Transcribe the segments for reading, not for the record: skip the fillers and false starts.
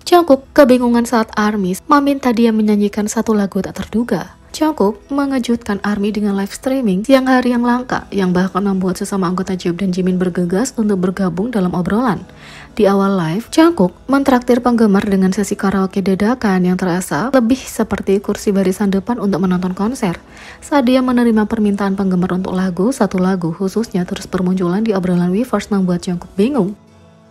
Jungkook kebingungan saat ARMY meminta dia menyanyikan satu lagu tak terduga. Jungkook mengejutkan ARMY dengan live streaming siang hari yang langka, yang bahkan membuat sesama anggota Jeop dan Jimin bergegas untuk bergabung dalam obrolan. Di awal live, Jungkook mentraktir penggemar dengan sesi karaoke dadakan yang terasa lebih seperti kursi barisan depan untuk menonton konser. Saat dia menerima permintaan penggemar untuk satu lagu khususnya terus bermunculan di obrolan Weverse membuat Jungkook bingung.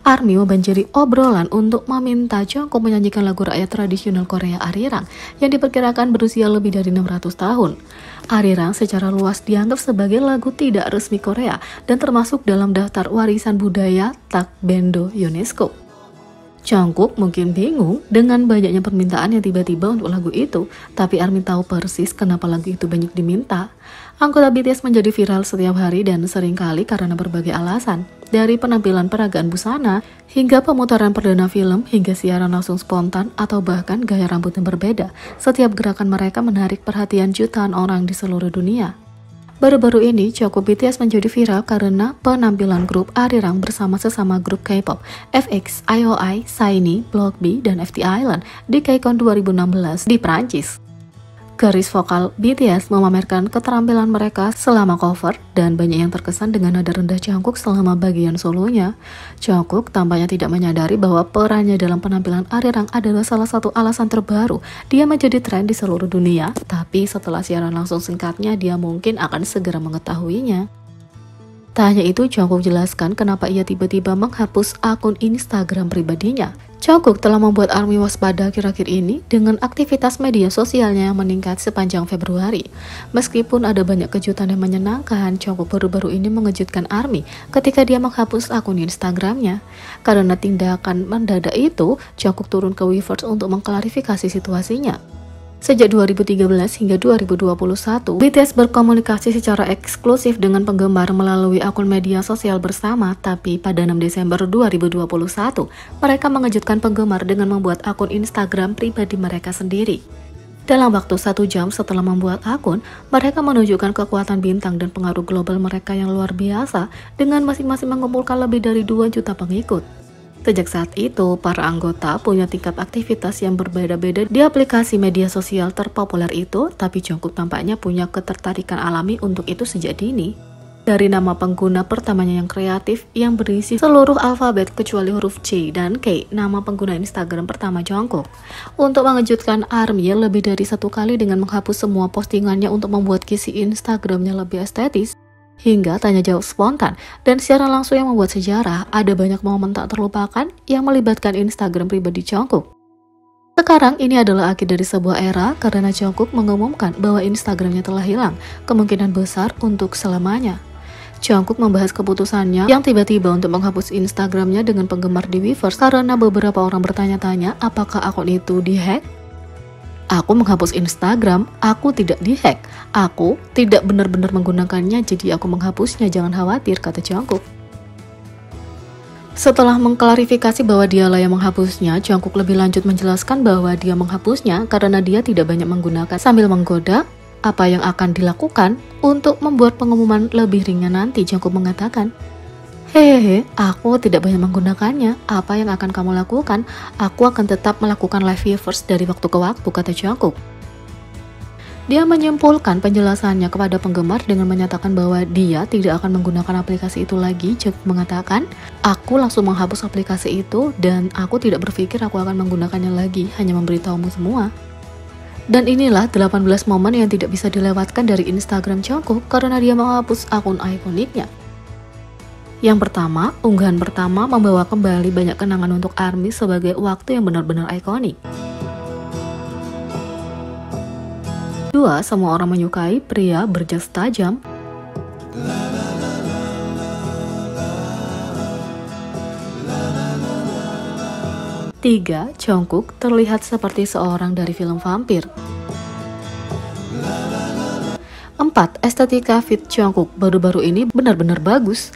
ARMY membanjiri obrolan untuk meminta Jungkook menyanyikan lagu rakyat tradisional Korea Arirang yang diperkirakan berusia lebih dari 600 tahun. Arirang secara luas dianggap sebagai lagu tidak resmi Korea dan termasuk dalam daftar warisan budaya Takbendo UNESCO. Jungkook mungkin bingung dengan banyaknya permintaan yang tiba-tiba untuk lagu itu, tapi ARMY tahu persis kenapa lagu itu banyak diminta. Anggota BTS menjadi viral setiap hari dan seringkali karena berbagai alasan. Dari penampilan peragaan busana, hingga pemutaran perdana film, hingga siaran langsung spontan, atau bahkan gaya rambut yang berbeda. Setiap gerakan mereka menarik perhatian jutaan orang di seluruh dunia. Baru-baru ini, Jungkook BTS menjadi viral karena penampilan grup Arirang bersama sesama grup K-pop FX, IOI, SHINee, Block B, dan FT Island di KCON 2016 di Prancis. Garis vokal BTS memamerkan keterampilan mereka selama cover dan banyak yang terkesan dengan nada rendah Jungkook selama bagian solonya. Jungkook tampaknya tidak menyadari bahwa perannya dalam penampilan Arirang adalah salah satu alasan terbaru dia menjadi tren di seluruh dunia, tapi setelah siaran langsung singkatnya dia mungkin akan segera mengetahuinya. Tak hanya itu, Jungkook jelaskan kenapa ia tiba-tiba menghapus akun Instagram pribadinya. Jungkook telah membuat ARMY waspada akhir-akhir ini dengan aktivitas media sosialnya yang meningkat sepanjang Februari. Meskipun ada banyak kejutan yang menyenangkan, Jungkook baru-baru ini mengejutkan ARMY ketika dia menghapus akun Instagramnya. Karena tindakan mendadak itu, Jungkook turun ke Weverse untuk mengklarifikasi situasinya. Sejak 2013 hingga 2021, BTS berkomunikasi secara eksklusif dengan penggemar melalui akun media sosial bersama, tapi pada 6 Desember 2021, mereka mengejutkan penggemar dengan membuat akun Instagram pribadi mereka sendiri. Dalam waktu 1 jam setelah membuat akun, mereka menunjukkan kekuatan bintang dan pengaruh global mereka yang luar biasa dengan masing-masing mengumpulkan lebih dari 2 juta pengikut. Sejak saat itu, para anggota punya tingkat aktivitas yang berbeda-beda di aplikasi media sosial terpopuler itu, tapi Jungkook tampaknya punya ketertarikan alami untuk itu sejak dini. Dari nama pengguna pertamanya yang kreatif, yang berisi seluruh alfabet kecuali huruf C dan K, nama pengguna Instagram pertama Jungkook. Untuk mengejutkan ARMY lebih dari 1 kali dengan menghapus semua postingannya untuk membuat kisi Instagramnya lebih estetis, hingga tanya jawab spontan dan siaran langsung yang membuat sejarah, ada banyak momen tak terlupakan yang melibatkan Instagram pribadi Jungkook. Sekarang ini adalah akhir dari sebuah era karena Jungkook mengumumkan bahwa Instagramnya telah hilang, kemungkinan besar untuk selamanya. Jungkook membahas keputusannya yang tiba-tiba untuk menghapus Instagramnya dengan penggemar di Weverse karena beberapa orang bertanya-tanya apakah akun itu dihack. Aku menghapus Instagram, aku tidak dihack. Aku tidak benar-benar menggunakannya, jadi aku menghapusnya, jangan khawatir, kata Jungkook. Setelah mengklarifikasi bahwa dialah yang menghapusnya, Jungkook lebih lanjut menjelaskan bahwa dia menghapusnya karena dia tidak banyak menggunakan, sambil menggoda apa yang akan dilakukan untuk membuat pengumuman lebih ringan nanti. Jungkook mengatakan, "Hehehe, aku tidak banyak menggunakannya. Apa yang akan kamu lakukan? Aku akan tetap melakukan live Weverse dari waktu ke waktu," kata Jungkook. Dia menyimpulkan penjelasannya kepada penggemar dengan menyatakan bahwa dia tidak akan menggunakan aplikasi itu lagi. Jungkook mengatakan, "Aku langsung menghapus aplikasi itu dan aku tidak berpikir aku akan menggunakannya lagi, hanya memberitahumu semua." Dan inilah 18 momen yang tidak bisa dilewatkan dari Instagram Jungkook karena dia menghapus akun ikoniknya. Yang pertama, unggahan pertama membawa kembali banyak kenangan untuk ARMY sebagai waktu yang benar-benar ikonik. 2. Semua orang menyukai pria berjas tajam. 3. Jungkook terlihat seperti seorang dari film vampir. 4. Estetika fit Jungkook baru-baru ini benar-benar bagus.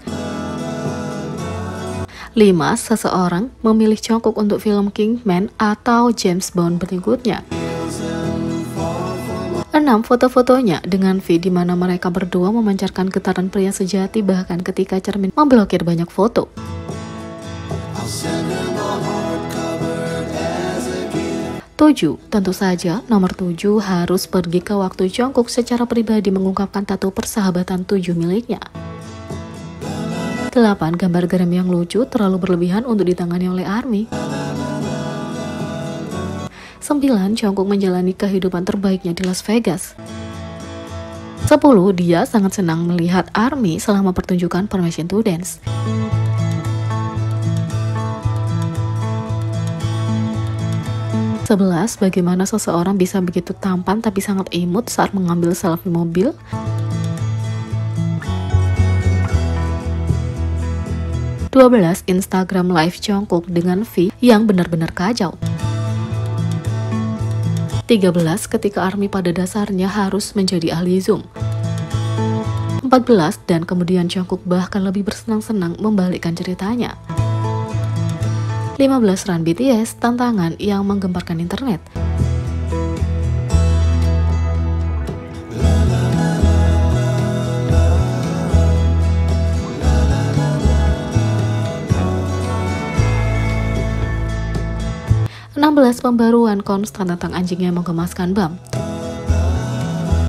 5. Seseorang memilih Jungkook untuk film Kingman atau James Bond berikutnya. 6. Foto-fotonya dengan V di mana mereka berdua memancarkan getaran pria sejati bahkan ketika cermin memblokir banyak foto. 7. Tentu saja, nomor 7 harus pergi ke waktu Jungkook secara pribadi mengungkapkan tato persahabatan 7 miliknya. 8. Gambar geram yang lucu terlalu berlebihan untuk ditangani oleh ARMY. 9. Jungkook menjalani kehidupan terbaiknya di Las Vegas. 10. Dia sangat senang melihat ARMY selama pertunjukan Permission to Dance. 11. Bagaimana seseorang bisa begitu tampan tapi sangat imut saat mengambil selfie mobil. 12. Instagram live Jungkook dengan V yang benar-benar kacau. 13. Ketika ARMY pada dasarnya harus menjadi ahli Zoom. 14. Dan kemudian Jungkook bahkan lebih bersenang-senang membalikkan ceritanya. 15. Run BTS, tantangan yang menggemparkan internet. 16. Pembaruan konstan tentang anjing yang menggemaskan Bam.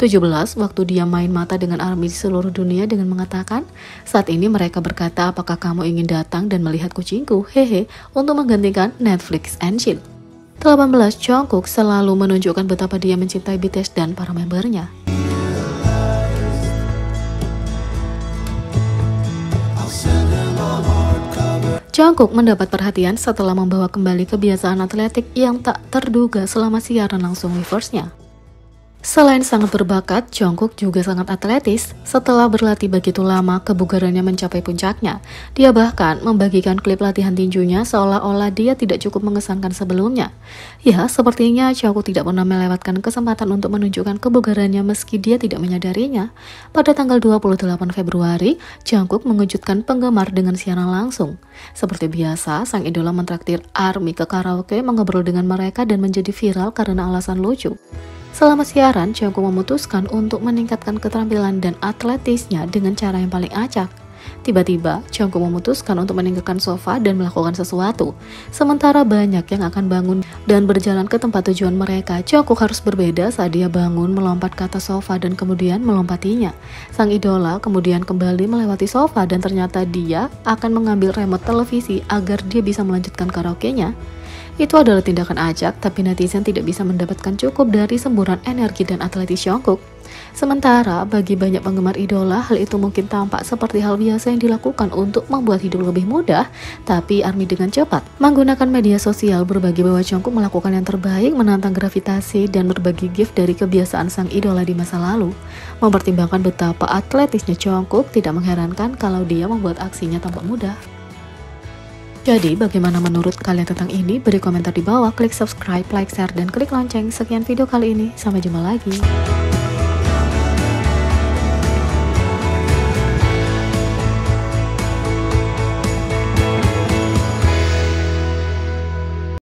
17. Waktu dia main mata dengan ARMY di seluruh dunia dengan mengatakan, saat ini mereka berkata apakah kamu ingin datang dan melihat kucingku, hehe, untuk menggantikan Netflix and chill. 18. Jungkook selalu menunjukkan betapa dia mencintai BTS dan para membernya. Jungkook mendapat perhatian setelah membawa kembali kebiasaan atletik yang tak terduga selama siaran langsung Weverse-nya. Selain sangat berbakat, Jungkook juga sangat atletis. Setelah berlatih begitu lama, kebugarannya mencapai puncaknya. Dia bahkan membagikan klip latihan tinjunya seolah-olah dia tidak cukup mengesankan sebelumnya. Ya, sepertinya Jungkook tidak pernah melewatkan kesempatan untuk menunjukkan kebugarannya meski dia tidak menyadarinya. Pada tanggal 28 Februari, Jungkook mengejutkan penggemar dengan siaran langsung. Seperti biasa, sang idola mentraktir ARMY ke karaoke, mengobrol dengan mereka dan menjadi viral karena alasan lucu. Selama siaran, Jungkook memutuskan untuk meningkatkan keterampilan dan atletisnya dengan cara yang paling acak. Tiba-tiba, Jungkook memutuskan untuk meninggalkan sofa dan melakukan sesuatu. Sementara banyak yang akan bangun dan berjalan ke tempat tujuan mereka, Jungkook harus berbeda saat dia bangun melompat ke atas sofa dan kemudian melompatinya. Sang idola kemudian kembali melewati sofa dan ternyata dia akan mengambil remote televisi agar dia bisa melanjutkan karaoke-nya. Itu adalah tindakan acak, tapi netizen tidak bisa mendapatkan cukup dari semburan energi dan atletis Jungkook. Sementara, bagi banyak penggemar idola, hal itu mungkin tampak seperti hal biasa yang dilakukan untuk membuat hidup lebih mudah, tapi ARMY dengan cepat menggunakan media sosial berbagi bahwa Jungkook melakukan yang terbaik, menantang gravitasi, dan berbagi gift dari kebiasaan sang idola di masa lalu. Mempertimbangkan betapa atletisnya Jungkook, tidak mengherankan kalau dia membuat aksinya tampak mudah. Jadi, bagaimana menurut kalian tentang ini? Beri komentar di bawah, klik subscribe, like, share, dan klik lonceng. Sekian video kali ini, sampai jumpa lagi.